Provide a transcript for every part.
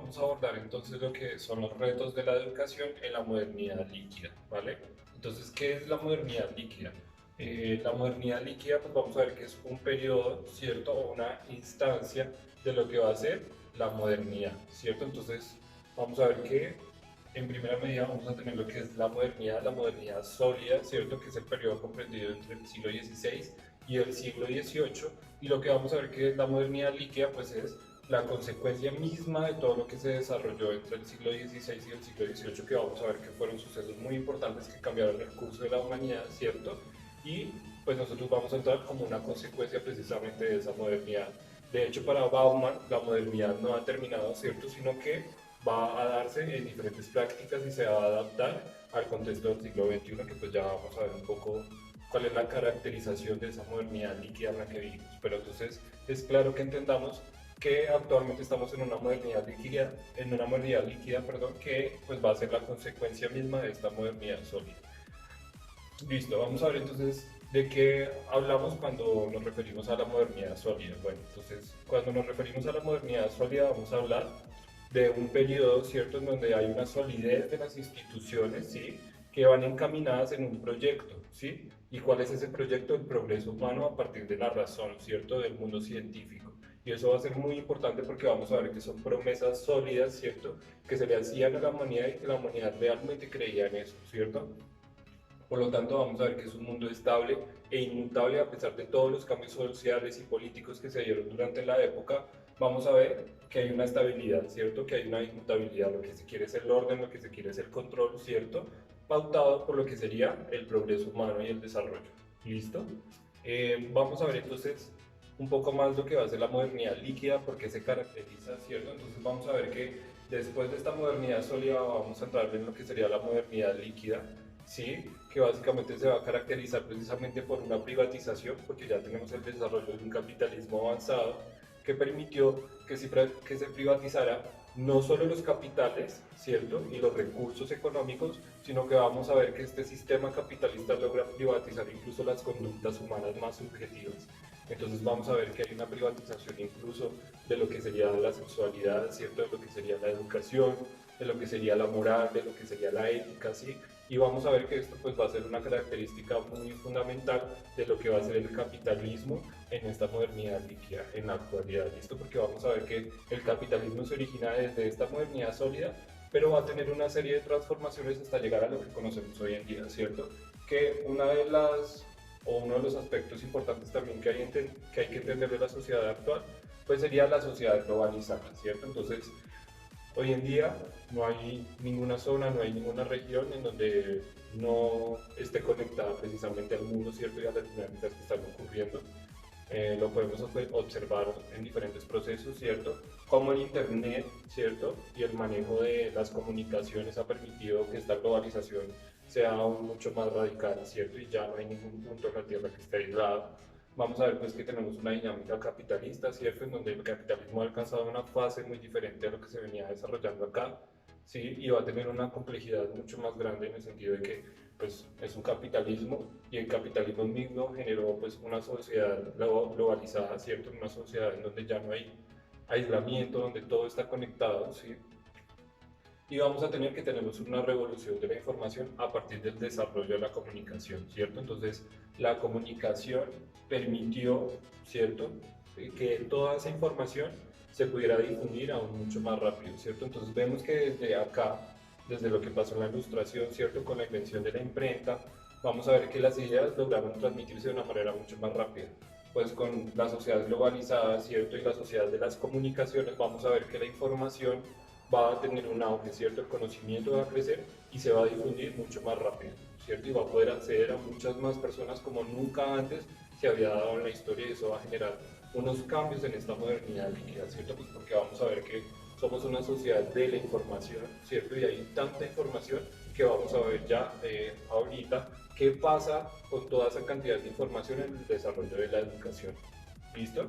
vamos a abordar entonces lo que son los retos de la educación en la modernidad líquida, ¿vale? Entonces, ¿qué es la modernidad líquida? La modernidad líquida, pues vamos a ver que es un periodo, ¿cierto? O una instancia de lo que va a ser la modernidad, ¿cierto? Entonces, vamos a ver que en primera medida vamos a tener lo que es la modernidad sólida, ¿cierto? Que es el periodo comprendido entre el siglo XVI y el siglo XVIII. Y lo que vamos a ver que es la modernidad líquida, pues es la consecuencia misma de todo lo que se desarrolló entre el siglo XVI y el siglo XVIII, que vamos a ver que fueron sucesos muy importantes que cambiaron el curso de la humanidad, ¿cierto? Y pues nosotros vamos a entrar como una consecuencia precisamente de esa modernidad. De hecho, para Bauman, la modernidad no ha terminado, ¿cierto? Sino que va a darse en diferentes prácticas y se va a adaptar al contexto del siglo XXI, que pues ya vamos a ver un poco cuál es la caracterización de esa modernidad líquida en la que vivimos. Pero entonces es claro que entendamos que actualmente estamos en una modernidad líquida, perdón, que pues va a ser la consecuencia misma de esta modernidad sólida. Listo, vamos a ver entonces de qué hablamos cuando nos referimos a la modernidad sólida. Bueno, entonces cuando nos referimos a la modernidad sólida vamos a hablar de un periodo, ¿cierto?, en donde hay una solidez de las instituciones, ¿sí?, que van encaminadas en un proyecto, ¿sí? ¿Y cuál es ese proyecto? El progreso humano a partir de la razón, ¿cierto?, del mundo científico. Y eso va a ser muy importante porque vamos a ver que son promesas sólidas, ¿cierto?, que se le hacían a la humanidad y que la humanidad realmente creía en eso, ¿cierto? Por lo tanto, vamos a ver que es un mundo estable e inmutable a pesar de todos los cambios sociales y políticos que se dieron durante la época. Vamos a ver que hay una estabilidad, ¿cierto? Que hay una inmutabilidad. Lo que se quiere es el orden, lo que se quiere es el control, ¿cierto? Pautado por lo que sería el progreso humano y el desarrollo. ¿Listo? Vamos a ver entonces un poco más lo que va a ser la modernidad líquida, porque se caracteriza, ¿cierto? Entonces vamos a ver que después de esta modernidad sólida vamos a entrar en lo que sería la modernidad líquida, ¿sí? Que básicamente se va a caracterizar precisamente por una privatización, porque ya tenemos el desarrollo de un capitalismo avanzado que permitió que se privatizara no solo los capitales, ¿cierto? Y los recursos económicos, sino que vamos a ver que este sistema capitalista logra privatizar incluso las conductas humanas más subjetivas. Entonces vamos a ver que hay una privatización incluso de lo que sería la sexualidad, ¿cierto? De lo que sería la educación, de lo que sería la moral, de lo que sería la ética, ¿sí? Y vamos a ver que esto pues va a ser una característica muy fundamental de lo que va a ser el capitalismo en esta modernidad líquida en la actualidad, ¿listo? Porque vamos a ver que el capitalismo se origina desde esta modernidad sólida, pero va a tener una serie de transformaciones hasta llegar a lo que conocemos hoy en día, ¿cierto? Que una de las o uno de los aspectos importantes también que hay que entender de la sociedad actual, pues sería la sociedad globalizada, ¿cierto? Entonces, hoy en día no hay ninguna zona, no hay ninguna región en donde no esté conectada precisamente al mundo, ¿cierto? Y a las dinámicas que están ocurriendo. Lo podemos observar en diferentes procesos, ¿cierto? Como el Internet, ¿cierto? Y el manejo de las comunicaciones ha permitido que esta globalización sea aún mucho más radical, ¿cierto? Y ya no hay ningún punto en la Tierra que esté aislado. Vamos a ver pues que tenemos una dinámica capitalista, ¿cierto? En donde el capitalismo ha alcanzado una fase muy diferente a lo que se venía desarrollando acá, ¿sí? Y va a tener una complejidad mucho más grande en el sentido de que pues es un capitalismo y el capitalismo mismo generó pues una sociedad globalizada, ¿cierto? Una sociedad en donde ya no hay aislamiento, donde todo está conectado, ¿sí? Y vamos a tener que tenemos una revolución de la información a partir del desarrollo de la comunicación, ¿cierto? Entonces, la comunicación permitió, ¿cierto?, que toda esa información se pudiera difundir aún mucho más rápido, ¿cierto? Entonces, vemos que desde acá, desde lo que pasó en la ilustración, ¿cierto?, con la invención de la imprenta, vamos a ver que las ideas lograron transmitirse de una manera mucho más rápida. Pues con la sociedad globalizada, ¿cierto?, y la sociedad de las comunicaciones, vamos a ver que la información va a tener un auge, ¿cierto? El conocimiento va a crecer y se va a difundir mucho más rápido, ¿cierto? Y va a poder acceder a muchas más personas como nunca antes se había dado en la historia y eso va a generar unos cambios en esta modernidad líquida, ¿cierto? Pues porque vamos a ver que somos una sociedad de la información, ¿cierto? Y hay tanta información que vamos a ver ya ahorita qué pasa con toda esa cantidad de información en el desarrollo de la educación. ¿Listo?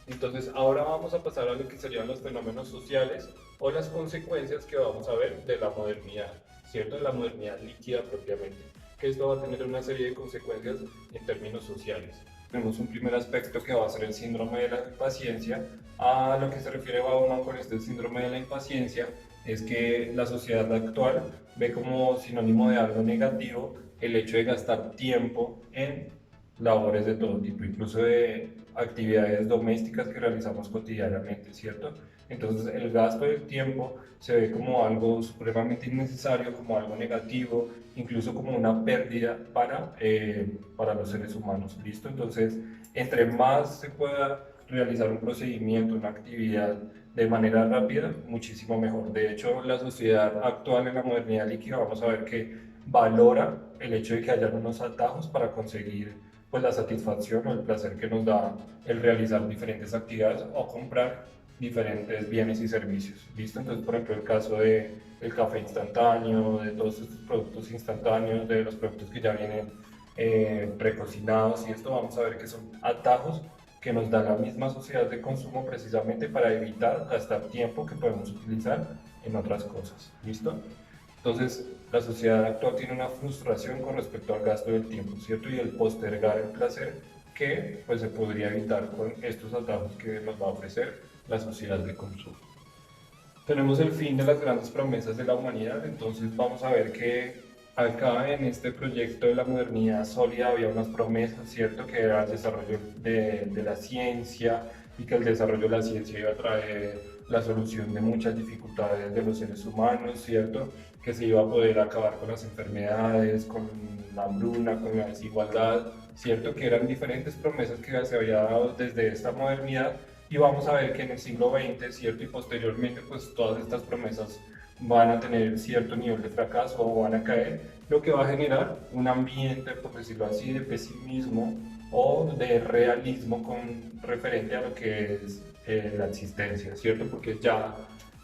Entonces, ahora vamos a pasar a lo que serían los fenómenos sociales o las consecuencias que vamos a ver de la modernidad, ¿cierto? De la modernidad líquida propiamente, que esto va a tener una serie de consecuencias en términos sociales. tenemos un primer aspecto que va a ser el síndrome de la impaciencia. A lo que se refiere Bauman con este síndrome de la impaciencia es que la sociedad actual ve como sinónimo de algo negativo el hecho de gastar tiempo en labores de todo tipo, incluso de actividades domésticas que realizamos cotidianamente, ¿cierto? Entonces el gasto del tiempo se ve como algo supremamente innecesario, como algo negativo, incluso como una pérdida para los seres humanos, ¿listo? Entonces, entre más se pueda realizar un procedimiento, una actividad de manera rápida, muchísimo mejor. De hecho, la sociedad actual en la modernidad líquida vamos a ver que valora el hecho de que haya unos atajos para conseguir pues, la satisfacción o el placer que nos da el realizar diferentes actividades o comprar diferentes bienes y servicios. ¿Listo? Entonces, por ejemplo, el caso de el café instantáneo, de todos estos productos instantáneos, de los productos que ya vienen precocinados y esto vamos a ver que son atajos que nos da la misma sociedad de consumo precisamente para evitar gastar tiempo que podemos utilizar en otras cosas. ¿Listo? Entonces, la sociedad actual tiene una frustración con respecto al gasto del tiempo, ¿cierto? Y el postergar el placer que pues, se podría evitar con estos atajos que nos va a ofrecer la sociedad de consumo. Tenemos el fin de las grandes promesas de la humanidad, entonces vamos a ver que acá en este proyecto de la modernidad sólida había unas promesas, ¿cierto? Que era el desarrollo de la ciencia y que el desarrollo de la ciencia iba a traer la solución de muchas dificultades de los seres humanos, ¿cierto? Que se iba a poder acabar con las enfermedades, con la hambruna, con la desigualdad, ¿cierto? Que eran diferentes promesas que se había dado desde esta modernidad y vamos a ver que en el siglo XX, ¿cierto? Y posteriormente, pues todas estas promesas van a tener cierto nivel de fracaso o van a caer, lo que va a generar un ambiente, por decirlo así, de pesimismo o de realismo con referente a lo que es la existencia, ¿cierto? Porque ya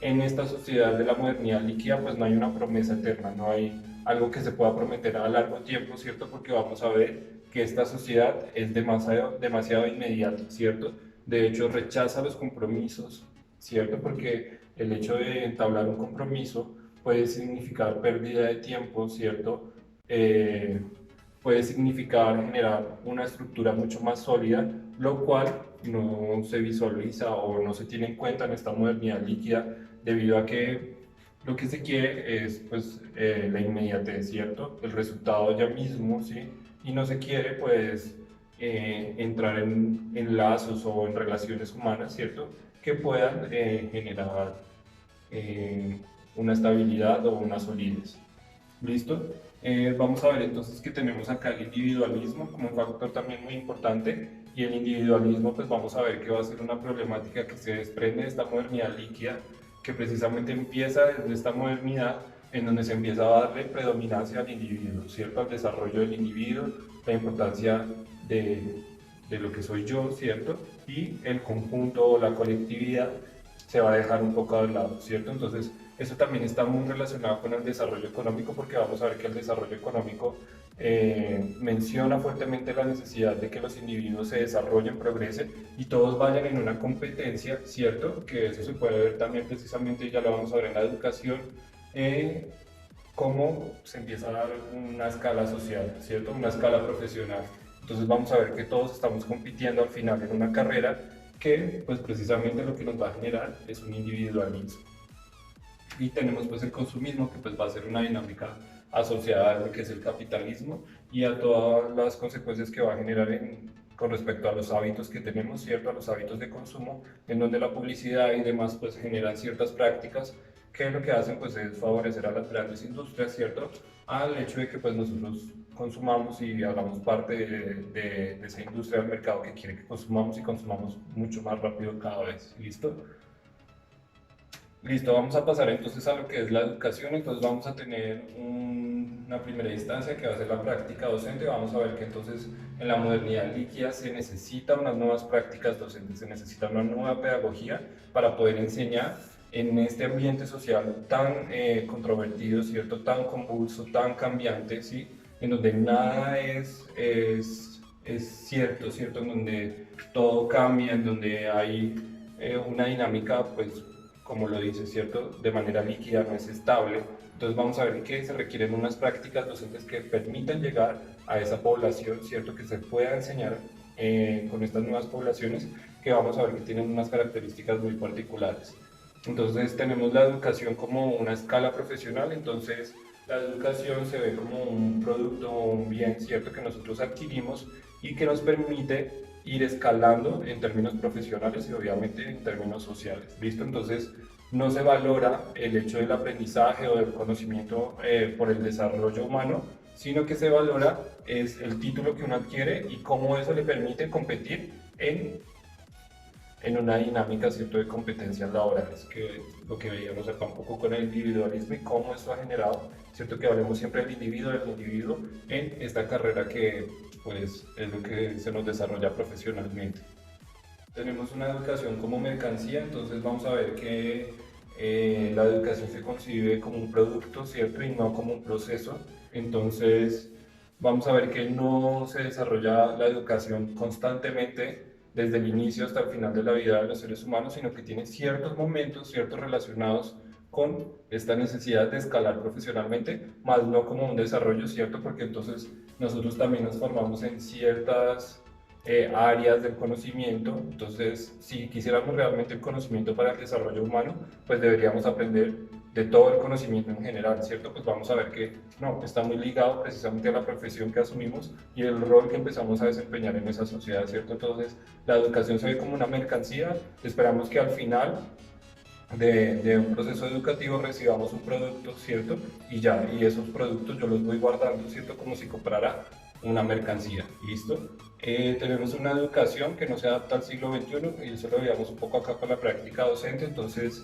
en esta sociedad de la modernidad líquida, pues no hay una promesa eterna, no hay algo que se pueda prometer a largo tiempo, ¿cierto? Porque vamos a ver que esta sociedad es demasiado inmediata, ¿cierto? De hecho, rechaza los compromisos, ¿cierto? Porque el hecho de entablar un compromiso puede significar pérdida de tiempo, ¿cierto? Eh, puede significar generar una estructura mucho más sólida, lo cual no se visualiza o no se tiene en cuenta en esta modernidad líquida debido a que lo que se quiere es pues, la inmediatez, ¿cierto? El resultado ya mismo, ¿sí? Y no se quiere pues entrar en lazos o en relaciones humanas, ¿cierto? Que puedan generar eh, una estabilidad o una solidez. ¿Listo? Vamos a ver entonces que tenemos acá el individualismo como un factor también muy importante y el individualismo pues vamos a ver que va a ser una problemática que se desprende de esta modernidad líquida que precisamente empieza desde esta modernidad en donde se empieza a darle predominancia al individuo, ¿cierto? Al desarrollo del individuo, la importancia de lo que soy yo, ¿cierto? Y el conjunto o la colectividad se va a dejar un poco de lado, ¿cierto? Entonces, eso también está muy relacionado con el desarrollo económico porque vamos a ver que el desarrollo económico menciona fuertemente la necesidad de que los individuos se desarrollen, progresen y todos vayan en una competencia, ¿cierto? Que eso se puede ver también precisamente, ya lo vamos a ver en la educación, cómo se empieza a dar una escala social, ¿cierto? Una escala profesional. Entonces vamos a ver que todos estamos compitiendo al final en una carrera que pues precisamente lo que nos va a generar es un individualismo. Y tenemos pues el consumismo que pues va a ser una dinámica asociada a lo que es el capitalismo y a todas las consecuencias que va a generar con respecto a los hábitos que tenemos, ¿cierto? A los hábitos de consumo, en donde la publicidad y demás pues generan ciertas prácticas que lo que hacen pues es favorecer a las grandes industrias, ¿cierto? Al hecho de que pues nosotros consumamos y hagamos parte de esa industria del mercado que quiere que consumamos y consumamos mucho más rápido cada vez, ¿listo? Listo, vamos a pasar entonces a lo que es la educación, entonces vamos a tener una primera instancia que va a ser la práctica docente, vamos a ver que entonces en la modernidad líquida se necesitan unas nuevas prácticas docentes, se necesita una nueva pedagogía para poder enseñar en este ambiente social tan controvertido, ¿cierto? Tan convulso, tan cambiante, ¿sí? En donde nada es cierto, ¿cierto? En donde todo cambia, en donde hay una dinámica, pues como lo dice, ¿cierto? De manera líquida, no es estable. Entonces vamos a ver que se requieren unas prácticas docentes que permitan llegar a esa población, ¿cierto? Que se pueda enseñar con estas nuevas poblaciones que vamos a ver que tienen unas características muy particulares. Entonces tenemos la educación como una escala profesional, entonces la educación se ve como un producto o un bien, ¿cierto?, que nosotros adquirimos y que nos permite ir escalando en términos profesionales y obviamente en términos sociales, ¿listo? Entonces no se valora el hecho del aprendizaje o del conocimiento por el desarrollo humano, sino que se valora es el título que uno adquiere y cómo eso le permite competir en una dinámica, ¿cierto?, de competencias laborales, que lo que veíamos acá un poco con el individualismo y cómo eso ha generado, ¿cierto?, que hablemos siempre del individuo en esta carrera que pues es lo que se nos desarrolla profesionalmente. Tenemos una educación como mercancía, entonces vamos a ver que la educación se concibe como un producto, ¿cierto?, y no como un proceso. Entonces vamos a ver que no se desarrolla la educación constantemente desde el inicio hasta el final de la vida de los seres humanos, sino que tiene ciertos momentos, ciertos relacionados con esta necesidad de escalar profesionalmente, más no como un desarrollo, ¿cierto? Porque entonces nosotros también nos formamos en ciertas áreas del conocimiento, entonces si quisiéramos realmente el conocimiento para el desarrollo humano, pues deberíamos aprender de todo el conocimiento en general, ¿cierto? Pues vamos a ver que no, está muy ligado precisamente a la profesión que asumimos y el rol que empezamos a desempeñar en esa sociedad, ¿cierto? Entonces la educación se ve como una mercancía, esperamos que al final de un proceso educativo recibamos un producto, ¿cierto? Y ya, y esos productos yo los voy guardando, ¿cierto? Como si comprara una mercancía, ¿listo? Tenemos una educación que no se adapta al siglo XXI y eso lo veíamos un poco acá con la práctica docente, entonces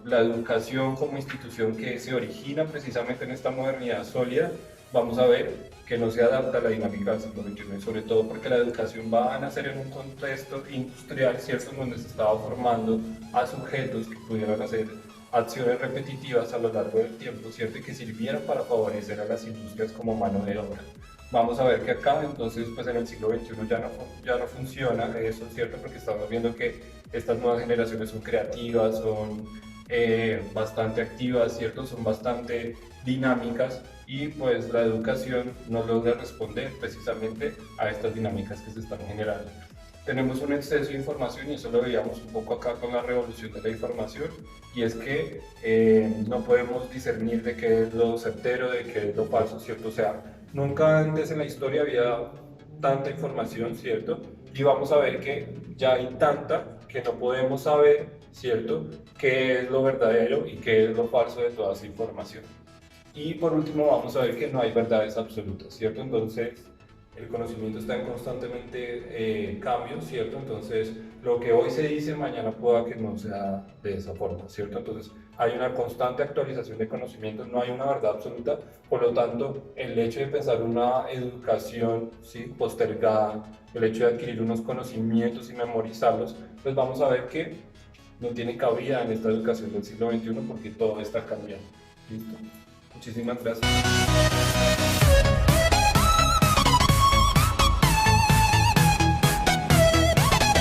la educación como institución que se origina precisamente en esta modernidad sólida, vamos a ver que no se adapta a la dinámica del siglo XXI, sobre todo porque la educación va a nacer en un contexto industrial, ¿cierto?, donde se estaba formando a sujetos que pudieran hacer acciones repetitivas a lo largo del tiempo, ¿cierto?, y que sirvieran para favorecer a las industrias como mano de obra. Vamos a ver que acá, entonces, pues en el siglo XXI ya no funciona eso, ¿cierto?, porque estamos viendo que estas nuevas generaciones son creativas, son bastante activas, ¿cierto?, son bastante dinámicas y pues la educación no logra responder precisamente a estas dinámicas que se están generando. Tenemos un exceso de información y eso lo veíamos un poco acá con la revolución de la información y es que no podemos discernir de qué es lo certero, de qué es lo falso, ¿cierto? O sea, nunca antes en la historia había tanta información, ¿cierto? Y vamos a ver que ya hay tanta que no podemos saber, ¿cierto?, qué es lo verdadero y qué es lo falso de toda esa información. Y por último vamos a ver que no hay verdades absolutas, ¿cierto? Entonces el conocimiento está en constantemente cambio, ¿cierto? Entonces lo que hoy se dice mañana pueda que no sea de esa forma, ¿cierto? Entonces hay una constante actualización de conocimientos, no hay una verdad absoluta, por lo tanto el hecho de pensar una educación, ¿sí?, postergada, el hecho de adquirir unos conocimientos y memorizarlos, pues vamos a ver que no tiene cabida en esta educación del siglo XXI porque todo está cambiando. ¿Listo? Muchísimas gracias.